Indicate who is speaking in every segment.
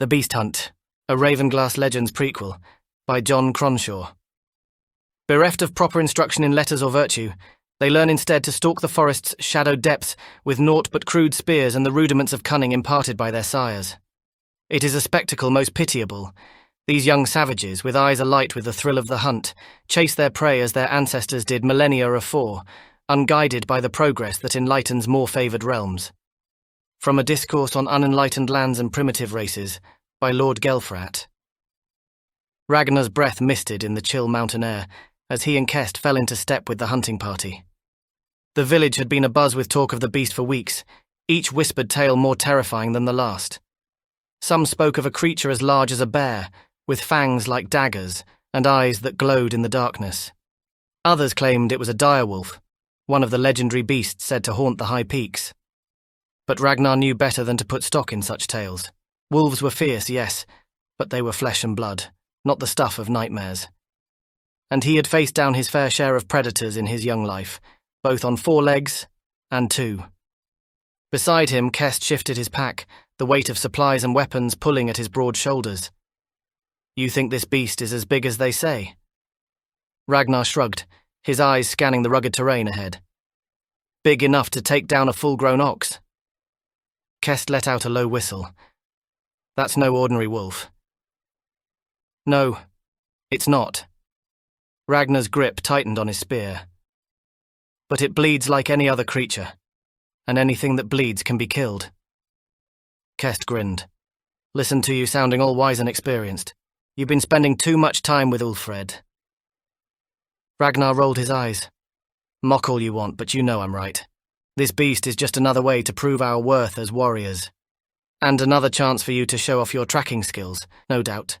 Speaker 1: The Beast Hunt, a Ravenglass Legends prequel, by Jon Cronshaw. Bereft of proper instruction in letters or virtue, they learn instead to stalk the forest's shadowed depths with naught but crude spears and the rudiments of cunning imparted by their sires. It is a spectacle most pitiable. These young savages, with eyes alight with the thrill of the hunt, chase their prey as their ancestors did millennia afore, unguided by the progress that enlightens more favoured realms. From a discourse on unenlightened lands and primitive races, by Lord Gelfrat. Ragnar's breath misted in the chill mountain air as he and Kest fell into step with the hunting party. The village had been abuzz with talk of the beast for weeks, each whispered tale more terrifying than the last. Some spoke of a creature as large as a bear, with fangs like daggers and eyes that glowed in the darkness. Others claimed it was a direwolf, one of the legendary beasts said to haunt the high peaks. But Ragnar knew better than to put stock in such tales. Wolves were fierce, yes, but they were flesh and blood, not the stuff of nightmares. And he had faced down his fair share of predators in his young life, both on 4 legs and 2. Beside him, Kest shifted his pack, the weight of supplies and weapons pulling at his broad shoulders. "You think this beast is as big as they say?" Ragnar shrugged, his eyes scanning the rugged terrain ahead. "Big enough to take down a full-grown ox." Kest let out a low whistle. "That's no ordinary wolf." "No, it's not." Ragnar's grip tightened on his spear. "But it bleeds like any other creature, and anything that bleeds can be killed." Kest grinned. "Listen to you sounding all wise and experienced. You've been spending too much time with Ulfred." Ragnar rolled his eyes. "Mock all you want, but you know I'm right. This beast is just another way to prove our worth as warriors. And another chance for you to show off your tracking skills, no doubt."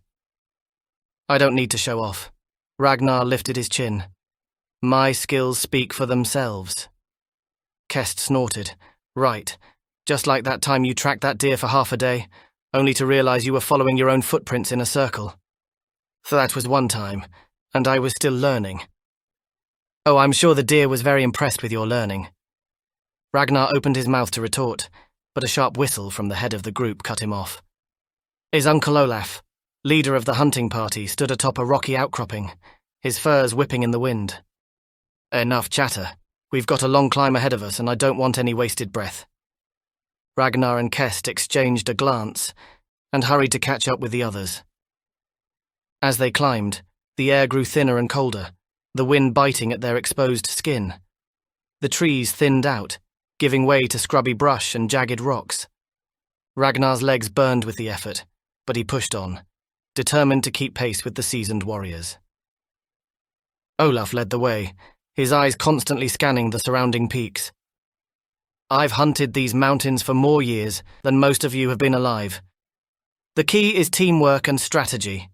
Speaker 1: "I don't need to show off." Ragnar lifted his chin. "My skills speak for themselves." Kest snorted. "Right. Just like that time you tracked that deer for half a day, only to realize you were following your own footprints in a circle. So that was one time, and I was still learning." "Oh, I'm sure the deer was very impressed with your learning." Ragnar opened his mouth to retort, but a sharp whistle from the head of the group cut him off. His uncle Olaf, leader of the hunting party, stood atop a rocky outcropping, his furs whipping in the wind. "Enough chatter. We've got a long climb ahead of us, and I don't want any wasted breath." Ragnar and Kest exchanged a glance and hurried to catch up with the others. As they climbed, the air grew thinner and colder, the wind biting at their exposed skin. The trees thinned out, giving way to scrubby brush and jagged rocks. Ragnar's legs burned with the effort, but he pushed on, determined to keep pace with the seasoned warriors. Olaf led the way, his eyes constantly scanning the surrounding peaks. "I've hunted these mountains for more years than most of you have been alive. The key is teamwork and strategy.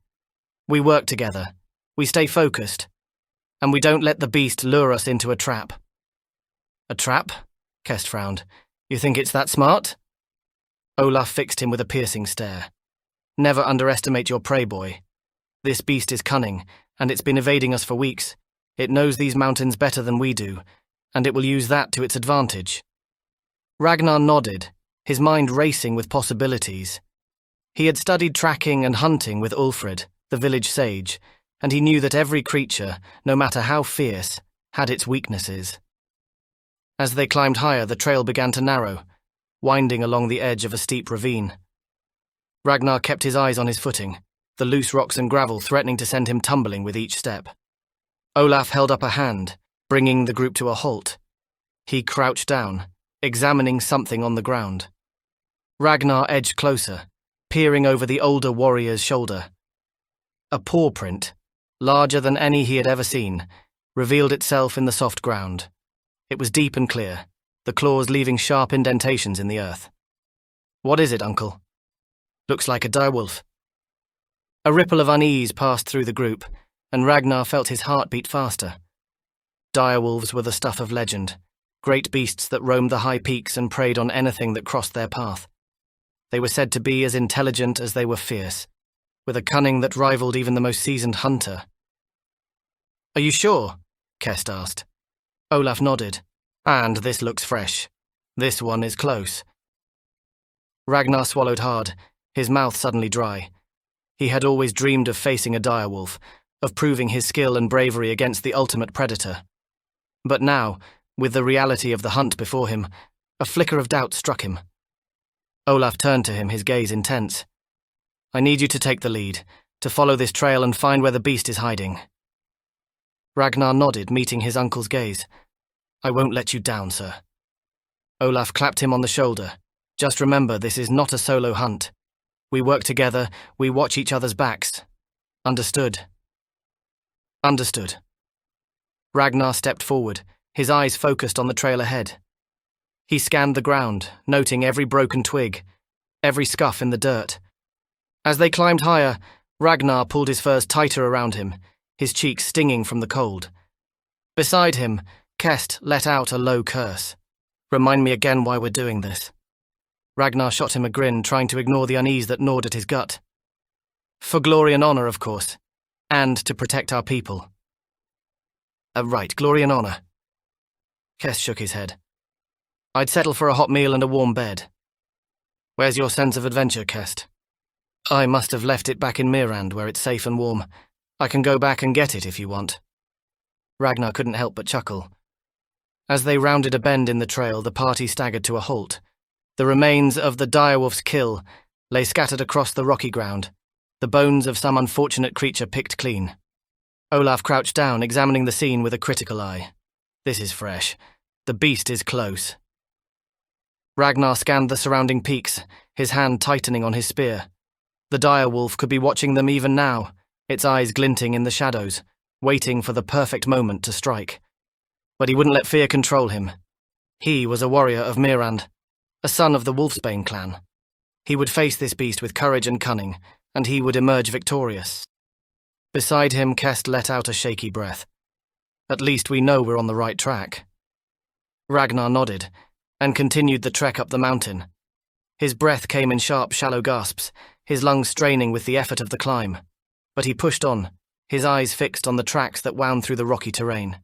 Speaker 1: We work together, we stay focused, and we don't let the beast lure us into a trap." "A trap?" Kest frowned. "You think it's that smart?" Olaf fixed him with a piercing stare. "Never underestimate your prey, boy. This beast is cunning, and it's been evading us for weeks. It knows these mountains better than we do, and it will use that to its advantage." Ragnar nodded, his mind racing with possibilities. He had studied tracking and hunting with Ulfred, the village sage, and he knew that every creature, no matter how fierce, had its weaknesses. As they climbed higher, the trail began to narrow, winding along the edge of a steep ravine. Ragnar kept his eyes on his footing, the loose rocks and gravel threatening to send him tumbling with each step. Olaf held up a hand, bringing the group to a halt. He crouched down, examining something on the ground. Ragnar edged closer, peering over the older warrior's shoulder. A paw print, larger than any he had ever seen, revealed itself in the soft ground. It was deep and clear, the claws leaving sharp indentations in the earth. "What is it, uncle?" "Looks like a direwolf." A ripple of unease passed through the group, and Ragnar felt his heart beat faster. Direwolves were the stuff of legend, great beasts that roamed the high peaks and preyed on anything that crossed their path. They were said to be as intelligent as they were fierce, with a cunning that rivaled even the most seasoned hunter. "Are you sure?" Kest asked. Olaf nodded. "And this looks fresh. This one is close." Ragnar swallowed hard, his mouth suddenly dry. He had always dreamed of facing a direwolf, of proving his skill and bravery against the ultimate predator. But now, with the reality of the hunt before him, a flicker of doubt struck him. Olaf turned to him, his gaze intense. "I need you to take the lead, to follow this trail and find where the beast is hiding." Ragnar nodded, meeting his uncle's gaze. "I won't let you down, sir." Olaf clapped him on the shoulder. "Just remember, this is not a solo hunt. We work together, we watch each other's backs. Understood?" "Understood." Ragnar stepped forward, his eyes focused on the trail ahead. He scanned the ground, noting every broken twig, every scuff in the dirt. As they climbed higher, Ragnar pulled his furs tighter around him, his cheeks stinging from the cold. Beside him, Kest let out a low curse. "Remind me again why we're doing this." Ragnar shot him a grin, trying to ignore the unease that gnawed at his gut. "For glory and honor, of course, and to protect our people." Right, glory and honor." Kest shook his head. "I'd settle for a hot meal and a warm bed." "Where's your sense of adventure, Kest?" "I must have left it back in Meerand, where it's safe and warm. I can go back and get it if you want." Ragnar couldn't help but chuckle. As they rounded a bend in the trail, the party staggered to a halt. The remains of the direwolf's kill lay scattered across the rocky ground, the bones of some unfortunate creature picked clean. Olaf crouched down, examining the scene with a critical eye. "This is fresh. The beast is close." Ragnar scanned the surrounding peaks, his hand tightening on his spear. The direwolf could be watching them even now, its eyes glinting in the shadows, waiting for the perfect moment to strike. But he wouldn't let fear control him. He was a warrior of Meerand, a son of the Wolfsbane clan. He would face this beast with courage and cunning, and he would emerge victorious. Beside him, Kest let out a shaky breath. "At least we know we're on the right track." Ragnar nodded, and continued the trek up the mountain. His breath came in sharp, shallow gasps, his lungs straining with the effort of the climb. But he pushed on, his eyes fixed on the tracks that wound through the rocky terrain.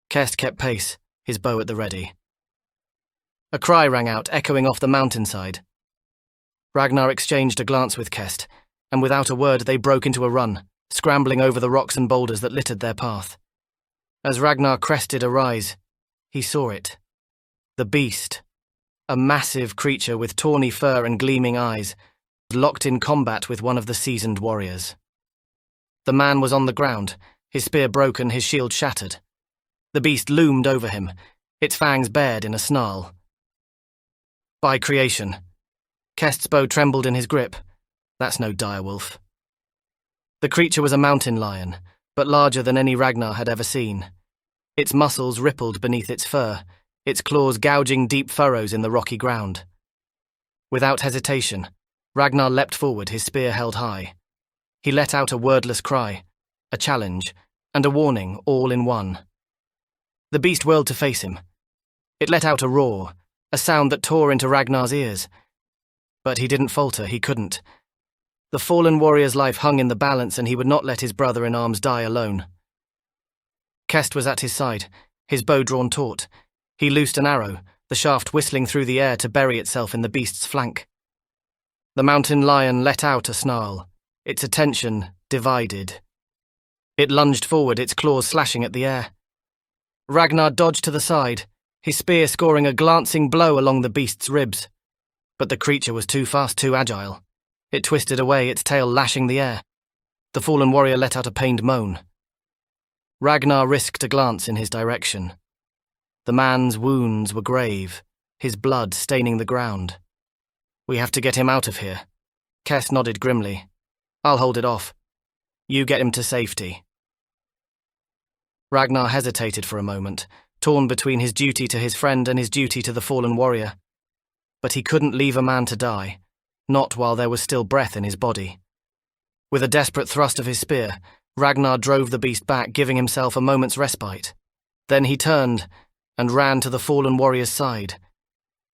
Speaker 1: Kest kept pace, his bow at the ready. A cry rang out, echoing off the mountainside. Ragnar exchanged a glance with Kest, and without a word they broke into a run, scrambling over the rocks and boulders that littered their path. As Ragnar crested a rise, he saw it. The beast, a massive creature with tawny fur and gleaming eyes, locked in combat with one of the seasoned warriors. The man was on the ground, his spear broken, his shield shattered. The beast loomed over him, its fangs bared in a snarl. By creation. Kest's bow trembled in his grip. That's no direwolf. The creature was a mountain lion, but larger than any Ragnar had ever seen. Its muscles rippled beneath its fur, its claws gouging deep furrows in the rocky ground. Without hesitation, Ragnar leapt forward, his spear held high. He let out a wordless cry, a challenge, and a warning all in one. The beast whirled to face him. It let out a roar, a sound that tore into Ragnar's ears. But he didn't falter, he couldn't. The fallen warrior's life hung in the balance, and he would not let his brother-in-arms die alone. Kest was at his side, his bow drawn taut. He loosed an arrow, the shaft whistling through the air to bury itself in the beast's flank. The mountain lion let out a snarl, its attention divided. It lunged forward, its claws slashing at the air. Ragnar dodged to the side, his spear scoring a glancing blow along the beast's ribs. But the creature was too fast, too agile. It twisted away, its tail lashing the air. The fallen warrior let out a pained moan. Ragnar risked a glance in his direction. The man's wounds were grave, his blood staining the ground. "We have to get him out of here." Kest nodded grimly. "I'll hold it off. You get him to safety." Ragnar hesitated for a moment, torn between his duty to his friend and his duty to the fallen warrior. But he couldn't leave a man to die, not while there was still breath in his body. With a desperate thrust of his spear, Ragnar drove the beast back, giving himself a moment's respite. Then he turned and ran to the fallen warrior's side,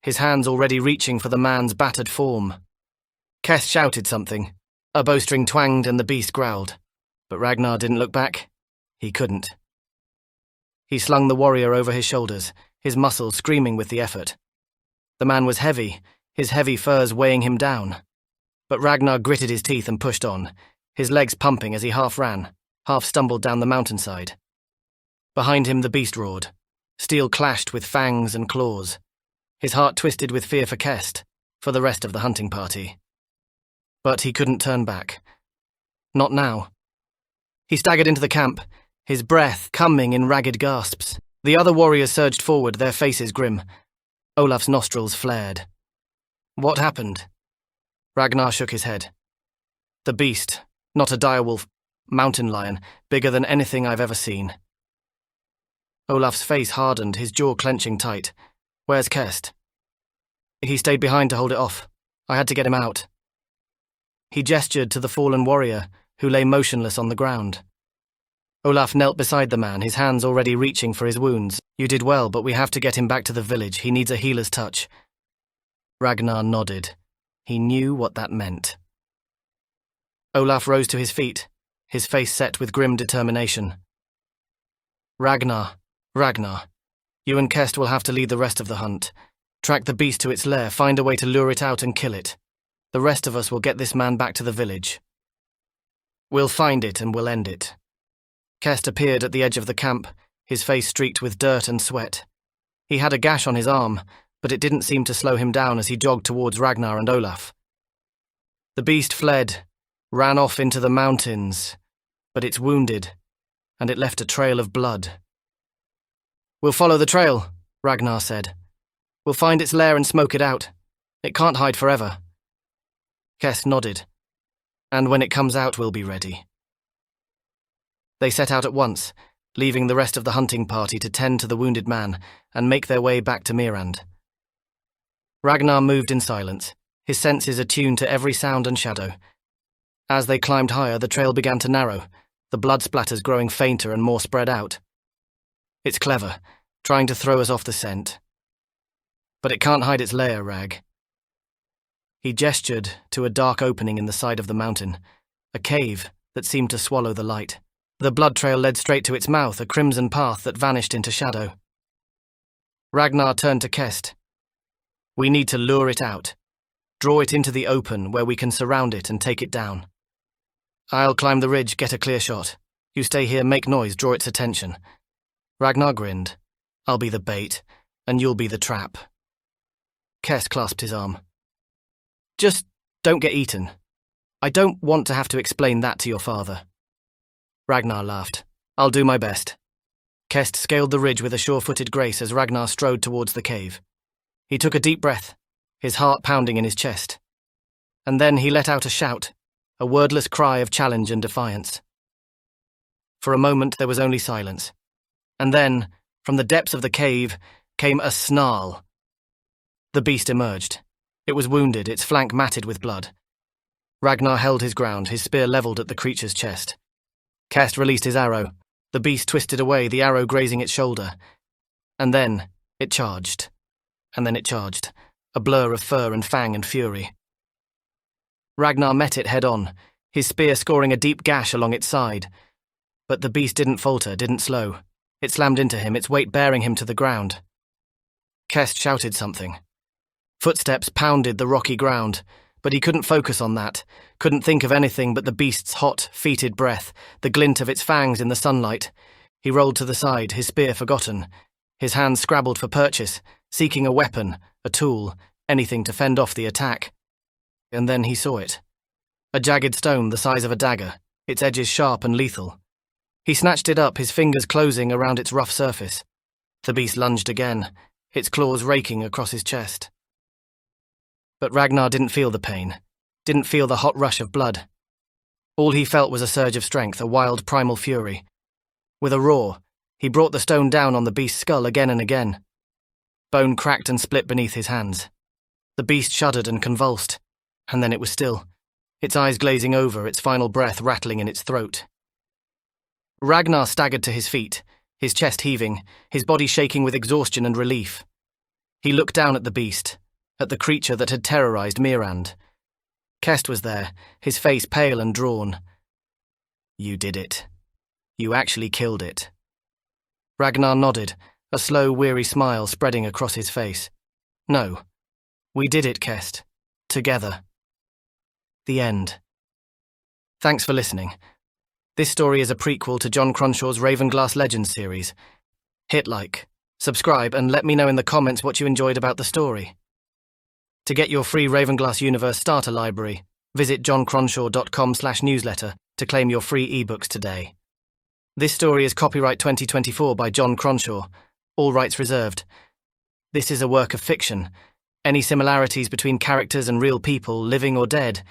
Speaker 1: his hands already reaching for the man's battered form. Kest shouted something. A bowstring twanged and the beast growled. But Ragnar didn't look back. He couldn't. He slung the warrior over his shoulders, his muscles screaming with the effort. The man was heavy, his heavy furs weighing him down. But Ragnar gritted his teeth and pushed on, his legs pumping as he half ran, half stumbled down the mountainside. Behind him the beast roared. Steel clashed with fangs and claws. His heart twisted with fear for Kest, for the rest of the hunting party. But he couldn't turn back. Not now. He staggered into the camp, his breath coming in ragged gasps. The other warriors surged forward, their faces grim. Olaf's nostrils flared. What happened? Ragnar shook his head. The beast, not a direwolf, mountain lion, bigger than anything I've ever seen. Olaf's face hardened, his jaw clenching tight. Where's Kest? He stayed behind to hold it off. I had to get him out. He gestured to the fallen warrior, who lay motionless on the ground. Olaf knelt beside the man, his hands already reaching for his wounds. You did well, but we have to get him back to the village. He needs a healer's touch. Ragnar nodded. He knew what that meant. Olaf rose to his feet, his face set with grim determination. Ragnar, you and Kest will have to lead the rest of the hunt. Track the beast to its lair, find a way to lure it out and kill it. The rest of us will get this man back to the village. We'll find it and we'll end it. Kest appeared at the edge of the camp, his face streaked with dirt and sweat. He had a gash on his arm, but it didn't seem to slow him down as he jogged towards Ragnar and Olaf. The beast fled, ran off into the mountains, but it's wounded, and it left a trail of blood. We'll follow the trail, Ragnar said. We'll find its lair and smoke it out. It can't hide forever. Kest nodded. And when it comes out, we'll be ready. They set out at once, leaving the rest of the hunting party to tend to the wounded man and make their way back to Meerand. Ragnar moved in silence, his senses attuned to every sound and shadow. As they climbed higher, the trail began to narrow, the blood splatters growing fainter and more spread out. It's clever, trying to throw us off the scent. But it can't hide its lair, Rag. He gestured to a dark opening in the side of the mountain, a cave that seemed to swallow the light. The blood trail led straight to its mouth, a crimson path that vanished into shadow. Ragnar turned to Kest. We need to lure it out. Draw it into the open where we can surround it and take it down. I'll climb the ridge, get a clear shot. You stay here, make noise, draw its attention. Ragnar grinned. I'll be the bait, and you'll be the trap. Kest clasped his arm. Just don't get eaten. I don't want to have to explain that to your father. Ragnar laughed. I'll do my best. Kest scaled the ridge with a sure-footed grace as Ragnar strode towards the cave. He took a deep breath, his heart pounding in his chest. And then he let out a shout, a wordless cry of challenge and defiance. For a moment there was only silence. And then, from the depths of the cave, came a snarl. The beast emerged. It was wounded, its flank matted with blood. Ragnar held his ground, his spear levelled at the creature's chest. Kest released his arrow. The beast twisted away, the arrow grazing its shoulder. And then it charged. And then it charged, a blur of fur and fang and fury. Ragnar met it head-on, his spear scoring a deep gash along its side. But the beast didn't falter, didn't slow. It slammed into him, its weight bearing him to the ground. Kest shouted something. Footsteps pounded the rocky ground, but he couldn't focus on that, couldn't think of anything but the beast's hot, fetid breath, the glint of its fangs in the sunlight. He rolled to the side, his spear forgotten. His hands scrabbled for purchase, seeking a weapon, a tool, anything to fend off the attack. And then he saw it. A jagged stone the size of a dagger, its edges sharp and lethal. He snatched it up, his fingers closing around its rough surface. The beast lunged again, its claws raking across his chest. But Ragnar didn't feel the pain, didn't feel the hot rush of blood. All he felt was a surge of strength, a wild primal fury. With a roar, he brought the stone down on the beast's skull again and again. Bone cracked and split beneath his hands. The beast shuddered and convulsed, and then it was still, its eyes glazing over, its final breath rattling in its throat. Ragnar staggered to his feet, his chest heaving, his body shaking with exhaustion and relief. He looked down at the beast, at the creature that had terrorized Meerand. Kest was there, his face pale and drawn. You did it. You actually killed it. Ragnar nodded, a slow, weary smile spreading across his face. No. We did it, Kest. Together. The end. Thanks for listening. This story is a prequel to Jon Cronshaw's Ravenglass Legends series. Hit like, subscribe, and let me know in the comments what you enjoyed about the story. To get your free Ravenglass Universe starter library, visit joncronshaw.com/newsletter to claim your free ebooks today. This story is copyright 2024 by Jon Cronshaw, all rights reserved. This is a work of fiction. Any similarities between characters and real people, living or dead,